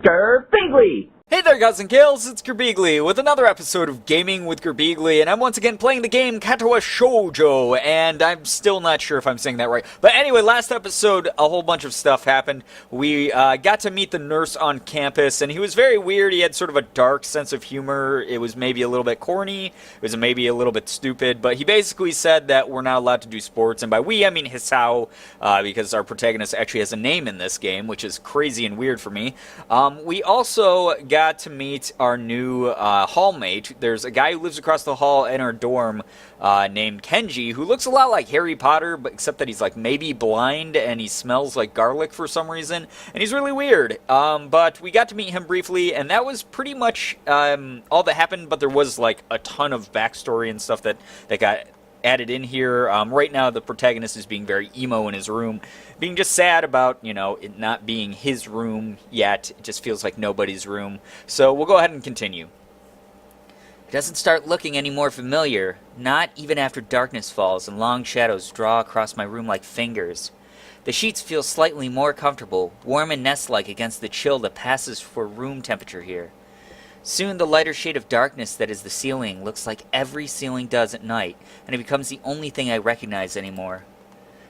Girbeagly! Hey there guys and gals, it's Girbeagly with another episode of Gaming with Girbeagly, and I'm once again playing the game Katawa Shoujo, and I'm still not sure if I'm saying that right. But anyway, last episode, a whole bunch of stuff happened. We got to meet the nurse on campus, and he was very weird. He had sort of a dark sense of humor. It was maybe a little bit corny, it was maybe a little bit stupid, but he basically said that we're not allowed to do sports, and by we I mean Hisao, because our protagonist actually has a name in this game, which is crazy and weird for me. We also got to meet our new hallmate. There's a guy who lives across the hall in our dorm named Kenji, who looks a lot like Harry Potter, but except that he's like maybe blind and he smells like garlic for some reason, and he's really weird. But we got to meet him briefly, and that was pretty much all that happened, but there was like a ton of backstory and stuff that got added in here. Right now the protagonist is being very emo in his room, being just sad about, you know, it not being his room yet. It just feels like nobody's room. So we'll go ahead and continue. It doesn't start looking any more familiar, not even after darkness falls and long shadows draw across my room like fingers. The sheets feel slightly more comfortable, warm and nest-like against the chill that passes for room temperature here. Soon the lighter shade of darkness that is the ceiling looks like every ceiling does at night, and it becomes the only thing I recognize anymore.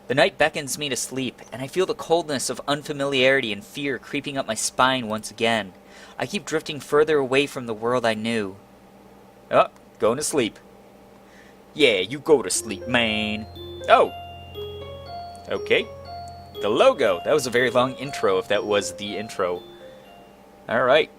The night beckons me to sleep, and I feel the coldness of unfamiliarity and fear creeping up my spine once again. I keep drifting further away from the world I knew. Oh, going to sleep. Yeah, you go to sleep, man. Oh. Okay. The logo. That was a very long intro, if that was the intro. Alright.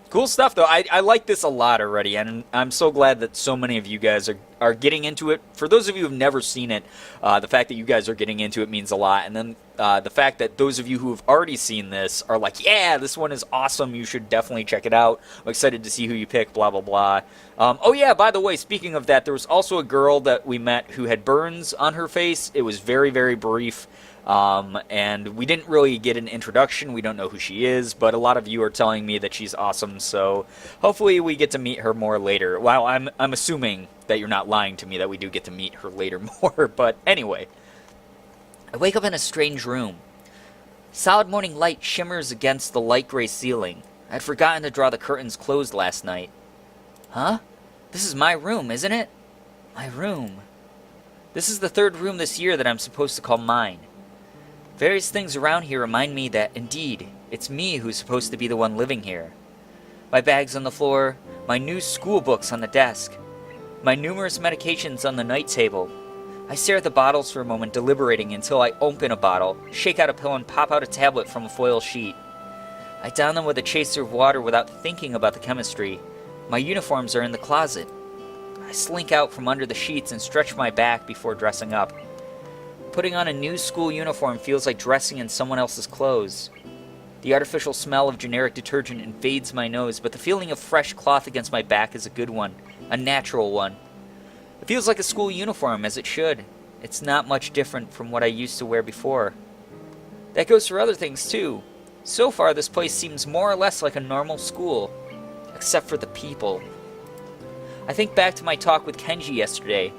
Cool stuff, though. I like this a lot already, and I'm so glad that so many of you guys are getting into it. For those of you who've never seen it, the fact that you guys are getting into it means a lot. And then the fact that those of you who have already seen this are like, yeah, this one is awesome, you should definitely check it out. I'm excited to see who you pick, blah, blah, blah. Oh yeah, by the way, speaking of that, there was also a girl that we met who had burns on her face. It was very, very brief. And we didn't really get an introduction. We don't know who she is, but a lot of you are telling me that she's awesome, so hopefully we get to meet her more later. Well, I'm assuming that you're not lying to me that we do get to meet her later more, but anyway. I wake up in a strange room. Solid morning light shimmers against the light gray ceiling. I'd forgotten to draw the curtains closed last night. Huh? This is my room, isn't it? My room. This is the third room this year that I'm supposed to call mine. Various things around here remind me that, indeed, it's me who's supposed to be the one living here. My bags on the floor, my new school books on the desk, my numerous medications on the night table. I stare at the bottles for a moment, deliberating until I open a bottle, shake out a pill, and pop out a tablet from a foil sheet. I down them with a chaser of water without thinking about the chemistry. My uniforms are in the closet. I slink out from under the sheets and stretch my back before dressing up. Putting on a new school uniform feels like dressing in someone else's clothes. The artificial smell of generic detergent invades my nose, but the feeling of fresh cloth against my back is a good one, a natural one. It feels like a school uniform, as it should. It's not much different from what I used to wear before. That goes for other things, too. So far, this place seems more or less like a normal school, except for the people. I think back to my talk with Kenji yesterday,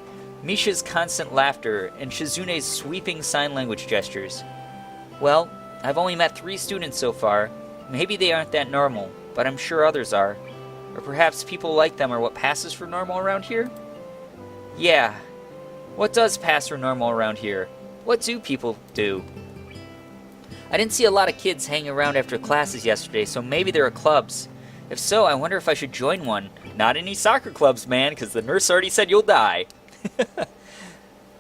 Misha's constant laughter, and Shizune's sweeping sign language gestures. Well, I've only met 3 students so far. Maybe they aren't that normal, but I'm sure others are. Or perhaps people like them are what passes for normal around here? Yeah. What does pass for normal around here? What do people do? I didn't see a lot of kids hanging around after classes yesterday, so maybe there are clubs. If so, I wonder if I should join one. Not any soccer clubs, man, because the nurse already said you'll die.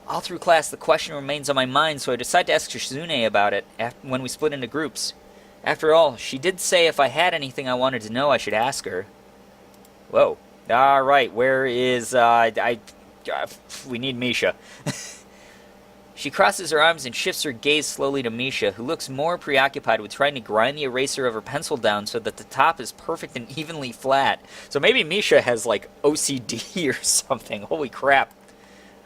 All through class, the question remains on my mind, so I decide to ask Shizune about it when we split into groups. After all, she did say if I had anything I wanted to know, I should ask her. Whoa. Alright, where is, we need Misha. She crosses her arms and shifts her gaze slowly to Misha, who looks more preoccupied with trying to grind the eraser of her pencil down so that the top is perfect and evenly flat. So maybe Misha has, like, OCD or something. Holy crap.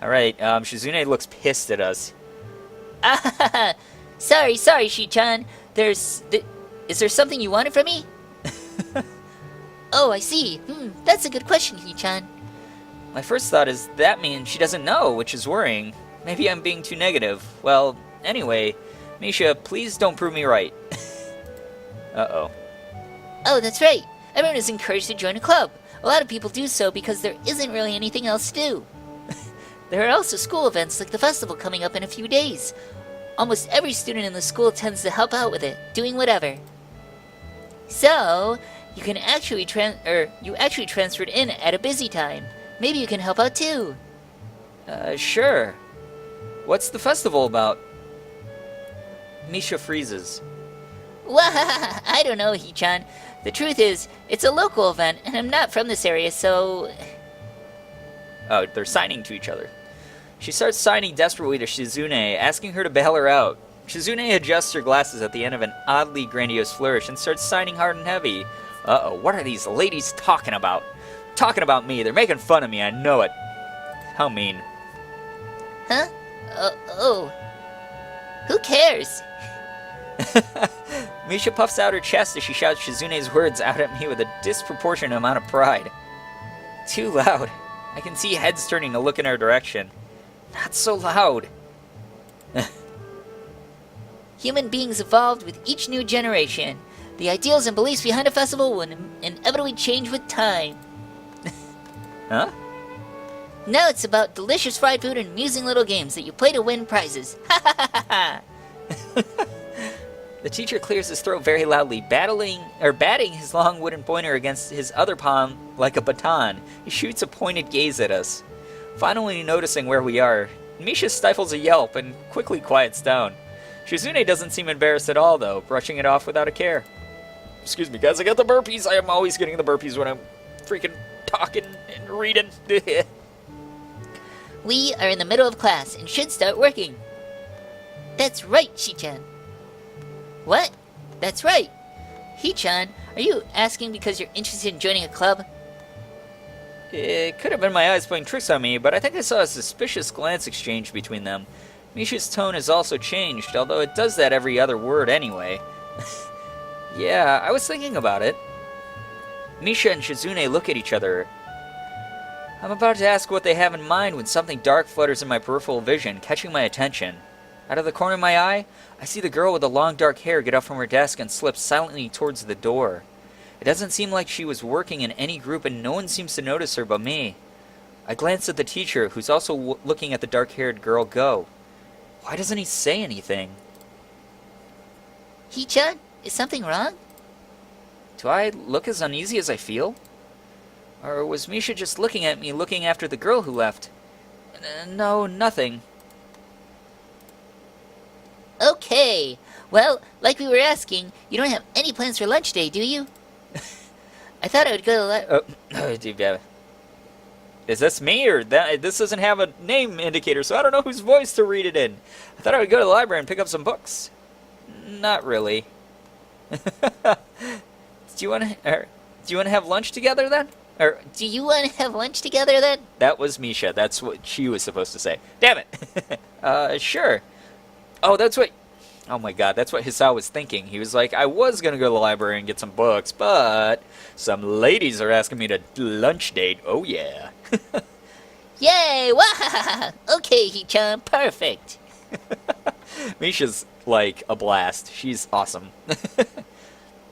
Alright, Shizune looks pissed at us. Sorry, Shi-chan. Is there something you wanted from me? Oh, I see. That's a good question, Shi-chan. My first thought is that means she doesn't know, which is worrying. Maybe I'm being too negative. Well, anyway, Misha, please don't prove me right. Uh-oh. Oh, that's right. Everyone is encouraged to join a club. A lot of people do so because there isn't really anything else to do. There are also school events like the festival coming up in a few days. Almost every student in the school tends to help out with it, doing whatever. So, you actually transferred in at a busy time. Maybe you can help out too. Sure. What's the festival about? Misha freezes. Well, I don't know, Hee-chan. The truth is, it's a local event, and I'm not from this area, so... Oh, they're signing to each other. She starts signing desperately to Shizune, asking her to bail her out. Shizune adjusts her glasses at the end of an oddly grandiose flourish and starts signing hard and heavy. Uh-oh, what are these ladies talking about? Talking about me. They're making fun of me, I know it. How mean. Huh? Oh. Who cares? Misha puffs out her chest as she shouts Shizune's words out at me with a disproportionate amount of pride. Too loud. I can see heads turning to look in our direction. Not so loud. Human beings evolved with each new generation. The ideals and beliefs behind a festival will inevitably change with time. Huh? Now it's about delicious fried food and amusing little games that you play to win prizes. Ha ha ha ha! The teacher clears his throat very loudly, batting his long wooden pointer against his other palm like a baton. He shoots a pointed gaze at us. Finally noticing where we are, Misha stifles a yelp and quickly quiets down. Shizune doesn't seem embarrassed at all, though, brushing it off without a care. Excuse me, guys, I got the burpees. I am always getting the burpees when I'm freaking talking and reading. We are in the middle of class and should start working. That's right, Hee-chan. What? That's right. Hee-chan, are you asking because you're interested in joining a club? It could have been my eyes playing tricks on me, but I think I saw a suspicious glance exchanged between them. Misha's tone has also changed, although it does that every other word anyway. Yeah, I was thinking about it. Misha and Shizune look at each other. I'm about to ask what they have in mind when something dark flutters in my peripheral vision, catching my attention. Out of the corner of my eye, I see the girl with the long dark hair get up from her desk and slip silently towards the door. It doesn't seem like she was working in any group and no one seems to notice her but me. I glance at the teacher, who's also looking at the dark-haired girl go. Why doesn't he say anything? Hee-chan, is something wrong? Do I look as uneasy as I feel? Or was Misha just looking at me, looking after the girl who left? No, nothing. Okay. Well, like we were asking, you don't have any plans for lunch day, do you? I thought I would go to Is this me, or that? This doesn't have a name indicator, so I don't know whose voice to read it in. I thought I would go to the library and pick up some books. Not really. Do you want to have lunch together then? Or do you want to have lunch together then? That was Misha. That's what she was supposed to say. Damn it. Sure. Oh, that's what... Oh my god, that's what Hisao was thinking. He was like, I was going to go to the library and get some books, but some ladies are asking me to lunch date. Oh yeah. Yay! Wow! Okay, Hee-chan, perfect. Misha's like a blast. She's awesome.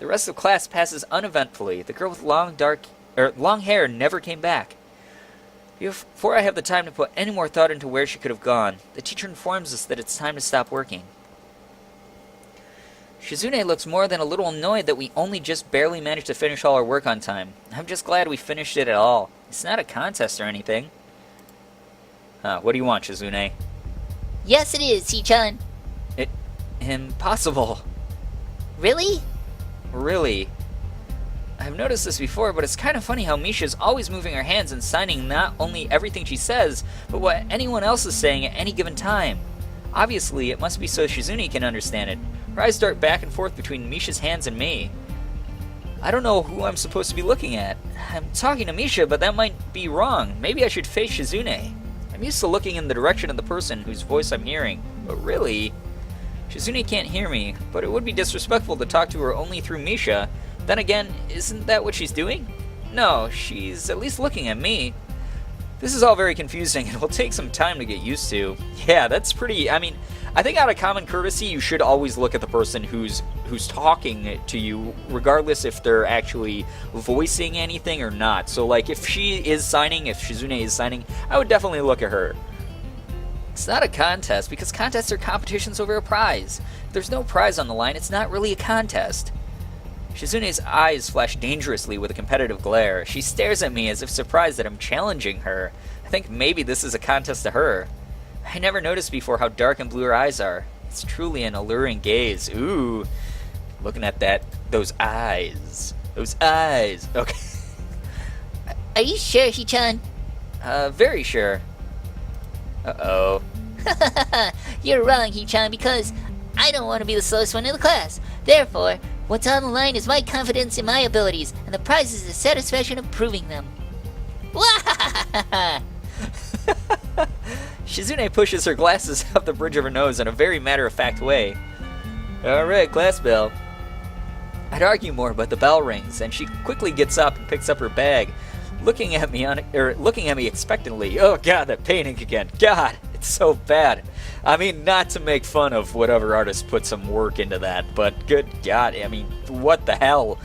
The rest of the class passes uneventfully. The girl with long hair never came back. Before I have the time to put any more thought into where she could have gone, the teacher informs us that it's time to stop working. Shizune looks more than a little annoyed that we only just barely managed to finish all our work on time. I'm just glad we finished it at all. It's not a contest or anything. What do you want, Shizune? Yes, it is, Hee-chan. Impossible. Really? Really. I've noticed this before, but it's kind of funny how Misha's always moving her hands and signing not only everything she says, but what anyone else is saying at any given time. Obviously, it must be so Shizune can understand it. Her eyes dart back and forth between Misha's hands and me. I don't know who I'm supposed to be looking at. I'm talking to Misha, but that might be wrong. Maybe I should face Shizune. I'm used to looking in the direction of the person whose voice I'm hearing, but really... Shizune can't hear me, but it would be disrespectful to talk to her only through Misha. Then again, isn't that what she's doing? No, she's at least looking at me. This is all very confusing and will take some time to get used to. Yeah, that's pretty... I mean, I think out of common courtesy, you should always look at the person who's talking to you, regardless if they're actually voicing anything or not. So, like, if Shizune is signing, I would definitely look at her. It's not a contest, because contests are competitions over a prize. If there's no prize on the line, it's not really a contest. Shizune's eyes flash dangerously with a competitive glare. She stares at me as if surprised that I'm challenging her. I think maybe this is a contest to her. I never noticed before how dark and blue her eyes are. It's truly an alluring gaze. Ooh, looking at those eyes. Those eyes. Okay. Are you sure, Hee-chan? Very sure. Uh-oh. You're wrong, Hee-chan, because I don't want to be the slowest one in the class. Therefore, what's on the line is my confidence in my abilities, and the prize is the satisfaction of proving them. Shizune pushes her glasses up the bridge of her nose in a very matter-of-fact way. Alright, class bell. I'd argue more, but the bell rings, and she quickly gets up and picks up her bag, looking at me expectantly. Oh god, that painting again. God, it's so bad. I mean, not to make fun of whatever artist put some work into that, but good god, I mean, what the hell?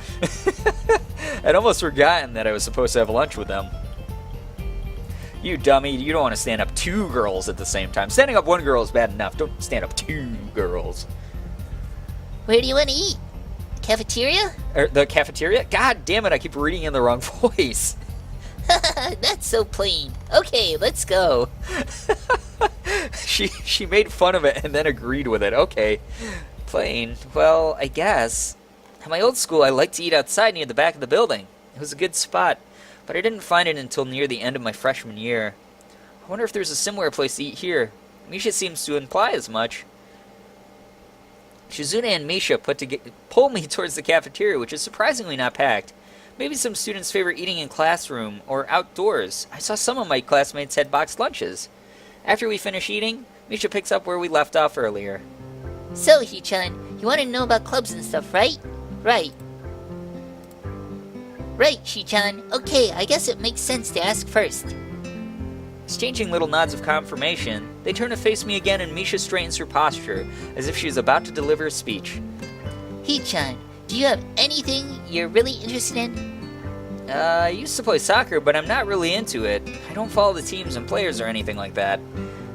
I'd almost forgotten that I was supposed to have lunch with them. You dummy, you don't want to stand up two girls at the same time. Standing up one girl is bad enough. Don't stand up two girls. Where do you want to eat? Cafeteria? The cafeteria? God damn it, I keep reading in the wrong voice. That's so plain. Okay, let's go. She made fun of it and then agreed with it. Okay. Plain. Well, I guess. At my old school, I liked to eat outside near the back of the building. It was a good spot, but I didn't find it until near the end of my freshman year. I wonder if there's a similar place to eat here. Misha seems to imply as much. Shizune and Misha pull me towards the cafeteria, which is surprisingly not packed. Maybe some students favor eating in classroom or outdoors. I saw some of my classmates had boxed lunches. After we finish eating, Misha picks up where we left off earlier. So, Hee-chan, you want to know about clubs and stuff, right? Right. Right, Hee-chan. Okay, I guess it makes sense to ask first. Exchanging little nods of confirmation, they turn to face me again and Misha straightens her posture, as if she is about to deliver a speech. Hee-chan, do you have anything you're really interested in? I used to play soccer, but I'm not really into it. I don't follow the teams and players or anything like that.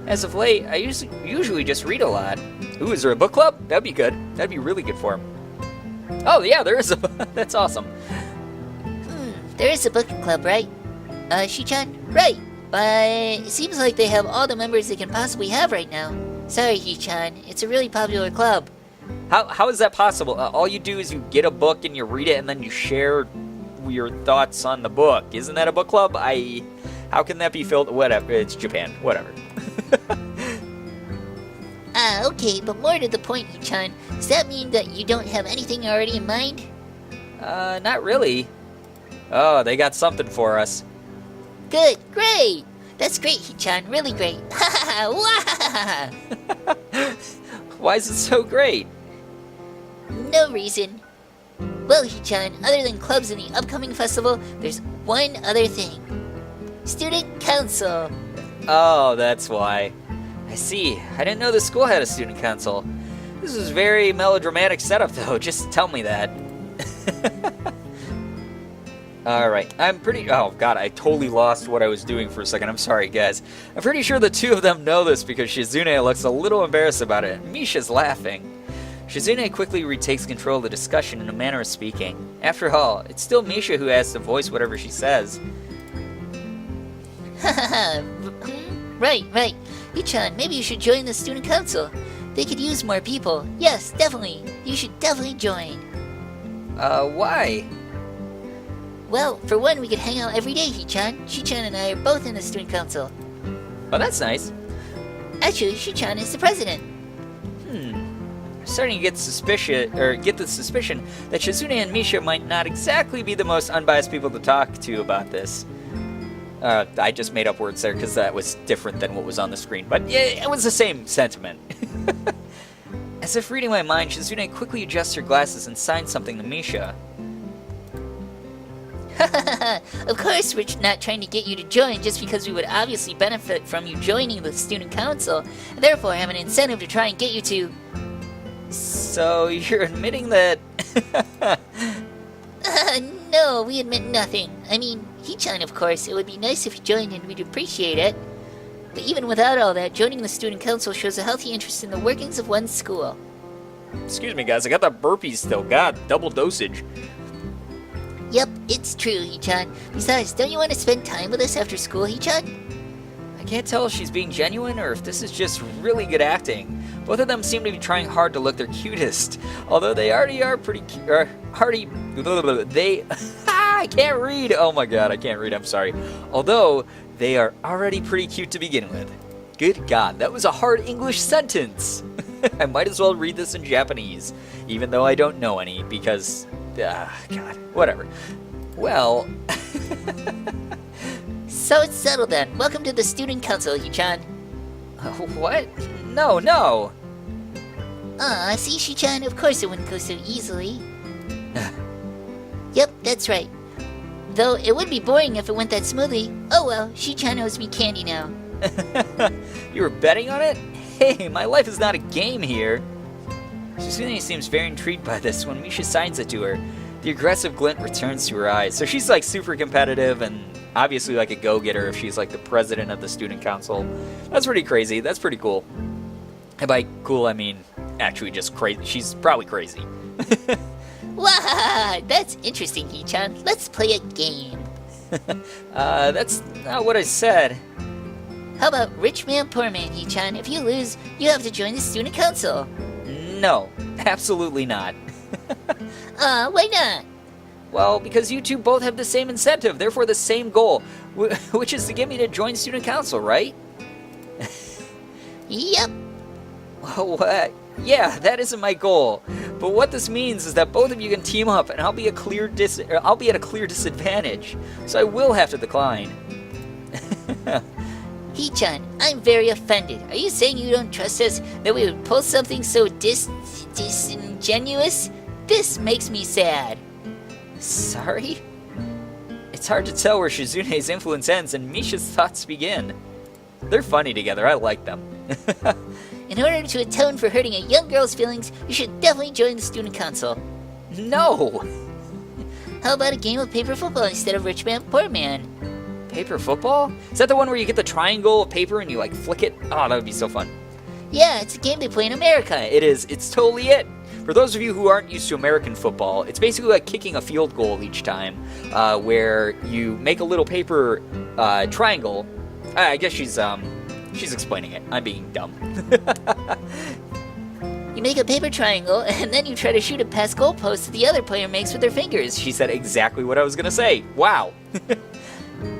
As of late, I usually just read a lot. Ooh, is there a book club? That'd be good. That'd be really good for him. Oh, yeah, there is a... That's awesome. There is a book club, right? Hee-chan? Right. But it seems like they have all the members they can possibly have right now. Sorry, Hee-chan. It's a really popular club. How is that possible? All you do is you get a book and you read it and then you share your thoughts on the book. Isn't that a book club? How can that be filled? Whatever. It's Japan. Whatever. Okay, but more to the point, Hee-chan. Does that mean that you don't have anything already in mind? Not really. Oh, they got something for us. Good, great! That's great, Hee-chan, really great. Why is it so great? No reason. Well, Hee-chan, other than clubs in the upcoming festival, there's one other thing. Student council. Oh, that's why. I see. I didn't know the school had a student council. This is very melodramatic setup, though. Just tell me that. Alright, oh god, I totally lost what I was doing for a second. I'm sorry, guys. I'm pretty sure the two of them know this because Shizune looks a little embarrassed about it. Misha's laughing. Shizune quickly retakes control of the discussion in a manner of speaking. After all, it's still Misha who has to voice whatever she says. Right. Hee-chan, maybe you should join the student council. They could use more people. Yes, definitely. You should definitely join. Why? Well, for one, we could hang out every day, Hee-chan. Hee-chan and I are both in the student council. Oh, that's nice. Actually, Hee-chan is the president. I'm starting to get the suspicion that Shizune and Misha might not exactly be the most unbiased people to talk to about this. I just made up words there because that was different than what was on the screen, but yeah, it was the same sentiment. As if reading my mind, Shizune quickly adjusts her glasses and signs something to Misha. Of course, we're not trying to get you to join just because we would obviously benefit from you joining the student council, and therefore have an incentive to try and get you to. So you're admitting that... No, we admit nothing. I mean, Hichan, of course, it would be nice if you joined and we'd appreciate it. But even without all that, joining the student council shows a healthy interest in the workings of one's school. Excuse me, guys, I got the burpees still. God, double dosage. Yep, it's true, Hichan. Besides, don't you want to spend time with us after school, Hichan? I can't tell if she's being genuine or if this is just really good acting. Both of them seem to be trying hard to look their cutest, although they already are pretty cute. They... I can't read! Oh my god, I can't read, I'm sorry. Although, they are already pretty cute to begin with. Good god, that was a hard English sentence! I might as well read this in Japanese, even though I don't know any, because... god, whatever. Well... So it's settled then. Welcome to the student council, Hichan. What? No, no! Aw, see, Hichan, of course it wouldn't go so easily. Yep, that's right. Though it would be boring if it went that smoothly. Oh well, Hichan owes me candy now. You were betting on it? Hey, my life is not a game here. Suzune seems very intrigued by this when Misha signs it to her. The aggressive glint returns to her eyes. So she's like super competitive and obviously like a go-getter if she's like the president of the student council. That's pretty crazy. That's pretty cool. And by cool, I mean actually just crazy. She's probably crazy. Wow, that's interesting, Hichan. Let's play a game. That's not what I said. How about Rich Man, Poor Man, Hichan? If you lose, you have to join the student council. No, absolutely not. Why not? Well, because you two both have the same incentive, therefore the same goal, which is to get me to join student council, right? Yep. Well, yeah, that isn't my goal. But what this means is that both of you can team up, and I'll be at a clear disadvantage. So I will have to decline. Hichan, I'm very offended. Are you saying you don't trust us, that we would pull something so disingenuous? This makes me sad. Sorry? It's hard to tell where Shizune's influence ends and Misha's thoughts begin. They're funny together, I like them. In order to atone for hurting a young girl's feelings, you should definitely join the student council. No! How about a game of paper football instead of Rich Man, Poor Man? Paper football? Is that the one where you get the triangle of paper and you like flick it? Oh, that would be so fun. Yeah, it's a game they play in America. It is. It's totally it. For those of you who aren't used to American football, it's basically like kicking a field goal each time, where you make a little paper triangle. I guess she's explaining it. I'm being dumb. You make a paper triangle, and then you try to shoot it past goalposts that the other player makes with their fingers. She said exactly what I was gonna say. Wow.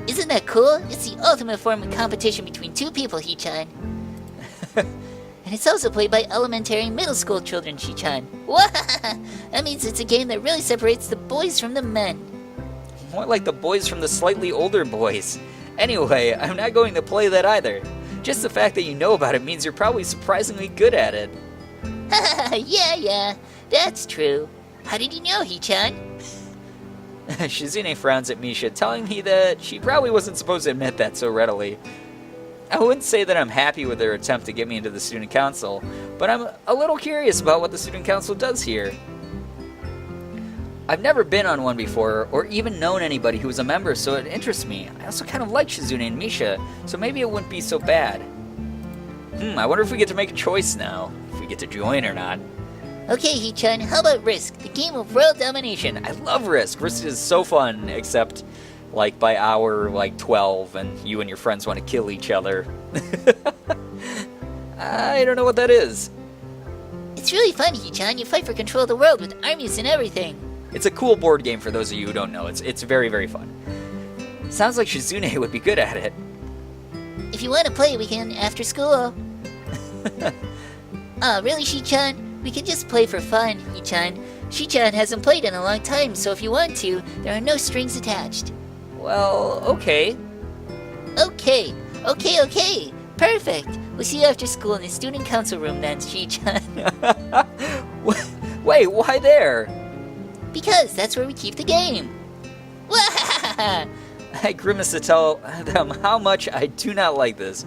Isn't that cool? It's the ultimate form of competition between two people, Hichan. And it's also played by elementary and middle school children, Hichan. That means it's a game that really separates the boys from the men. More like the boys from the slightly older boys. Anyway, I'm not going to play that either. Just the fact that you know about it means you're probably surprisingly good at it. Yeah, that's true. How did you know, Hichan? Shizune frowns at Misha, telling me that she probably wasn't supposed to admit that so readily. I wouldn't say that I'm happy with their attempt to get me into the student council, but I'm a little curious about what the student council does here. I've never been on one before, or even known anybody who was a member, so it interests me. I also kind of like Shizune and Misha, so maybe it wouldn't be so bad. I wonder if we get to make a choice now, if we get to join or not. Okay, Hichan, how about Risk, the game of world domination? I love Risk. Risk is so fun, except like by hour 12 and you and your friends want to kill each other. I don't know what that is. It's really fun, Hichan. You fight for control of the world with armies and everything. It's a cool board game for those of you who don't know. It's very, very fun. Sounds like Shizune would be good at it. If you want to play, we can after school. Really, Hichan? We can just play for fun, Hichan. Hichan hasn't played in a long time, so if you want to, there are no strings attached. Well, okay. Okay. Perfect. We'll see you after school in the student council room then, Hichan. Wait, why there? Because that's where we keep the game. I grimace to tell them how much I do not like this,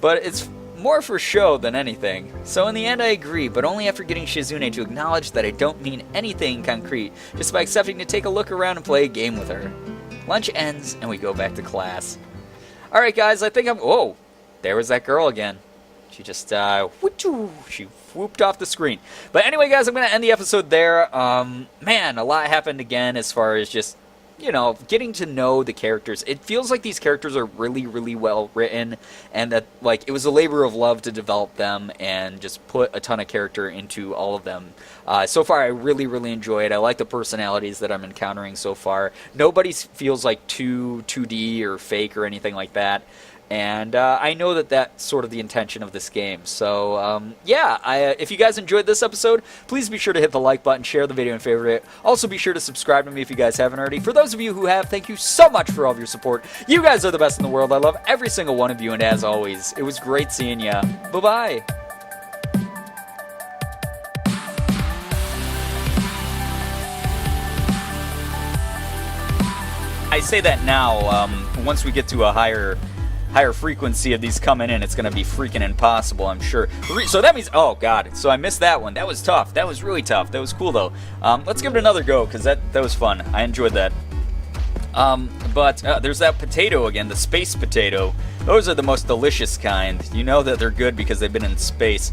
but it's more for show than anything. So in the end I agree, but only after getting Shizune to acknowledge that I don't mean anything concrete, just by accepting to take a look around and play a game with her. Lunch ends, and we go back to class. Alright guys, I think whoa! There was that girl again. She just, she whooped off the screen. But anyway guys, I'm going to end the episode there. Man, a lot happened again as far as just, you know, getting to know the characters. It feels like these characters are really, really well written, and that, like, it was a labor of love to develop them and just put a ton of character into all of them. So far, I really, really enjoy it. I like the personalities that I'm encountering so far. Nobody feels like too 2D or fake or anything like that. And I know that that's sort of the intention of this game. So, yeah, if you guys enjoyed this episode, please be sure to hit the like button, share the video, and favorite it. Also, be sure to subscribe to me if you guys haven't already. For those of you who have, thank you so much for all of your support. You guys are the best in the world. I love every single one of you, and as always, it was great seeing ya. Bye-bye. I say that now, once we get to a higher frequency of these coming in, it's going to be freaking impossible, I'm sure. So that means, oh god, so I missed that one. That was tough. That was really tough. That was cool though. Let's give it another go, because that was fun. I enjoyed that. But there's that potato again, the space potato. Those are the most delicious kind. You know that they're good because they've been in space.